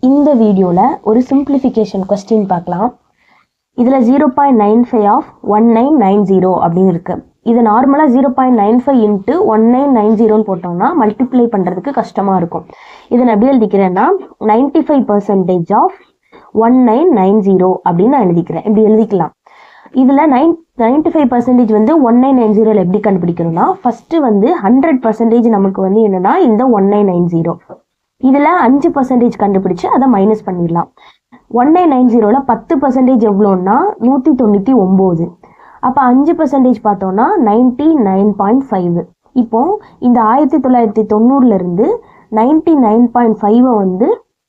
இந்த வீடியோவில் ஒரு சிம்பிளிஃபிகேஷன் கொஸ்டின் பார்க்கலாம். இதில் 0.95 ஆஃப் 1990 அப்படின்னு இருக்குது. இது நார்மலாக 0.95 இன்ட்டு 1990 போட்டோம்னா மல்டிப்ளை பண்ணுறதுக்கு கஷ்டமாக இருக்கும். இதை நான் எப்படி எழுதிக்கிறேன்னா 95% ஆஃப் 1990 அப்படின்னு நான் எழுதிக்கிறேன். இப்படி எழுதிக்கலாம். இதில் 95% வந்து 1990 எப்படி கண்டுபிடிக்கணும்னா ஃபஸ்ட்டு வந்து 100% நமக்கு வந்து என்னென்னா இந்த 1990 இதில் 5% கண்டுபிடிச்சு அதை மைனஸ் பண்ணிடலாம். 1990 10% எவ்வளோன்னா 199. அப்போ 5% பார்த்தோன்னா 99.5. இப்போ இந்த 1990 99.5 வந்து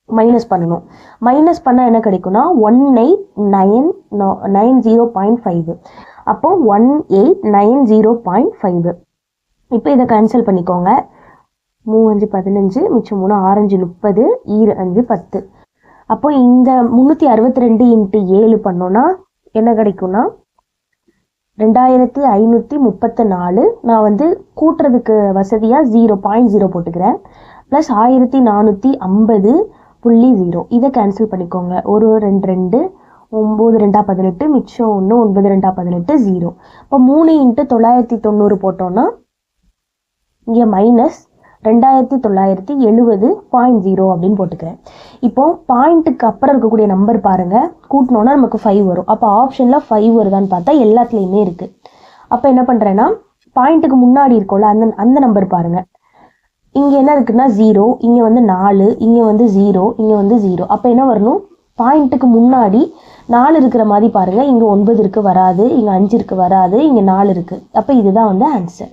மைனஸ் பண்ணணும். மைனஸ் பண்ணால் என்ன கிடைக்கும்னா 1890.5. அப்போ 1890.5. இப்போ இதை கேன்சல் பண்ணிக்கோங்க. 3 5 15 மிச்சம் 3 6 5 30 5 10. அப்போ இந்த 362 இன்ட்டு 7 பண்ணோன்னா என்ன கிடைக்கும்னா 2534. நான் வந்து கூட்டுறதுக்கு வசதியாக 0.0 போட்டுக்கிறேன். ப்ளஸ் 1450.0. இதை கேன்சல் பண்ணிக்கோங்க. 1 2 2 9 2 18 மிச்சம் 1 9 2 18 0. இப்போ 3 இன்ட்டு 990 போட்டோன்னா இங்கே மைனஸ் 2970.0 அப்படின்னு போட்டுக்கிறேன். இப்போ பாயிண்ட்டுக்கு அப்புறம் இருக்கக்கூடிய நம்பர் பாருங்கள், கூட்டினோன்னா நமக்கு 5 வரும். அப்போ ஆப்ஷனில் 5 வருதான்னு பார்த்தா எல்லாத்துலேயுமே இருக்குது. அப்போ என்ன பண்ணுறேன்னா பாயிண்ட்டுக்கு முன்னாடி இருக்கோம்ல அந்த நம்பர் பாருங்கள். இங்கே என்ன இருக்குன்னா 0, இங்கே வந்து 4, இங்கே வந்து 0, இங்கே வந்து 0. அப்போ என்ன வரணும், பாயிண்ட்டுக்கு முன்னாடி 4 இருக்கிற மாதிரி பாருங்கள். இங்கே 9 இருக்குது வராது, இங்கே 5 இருக்குது வராது, இங்கே 4 இருக்குது. அப்போ இதுதான் வந்து ஆன்சர்.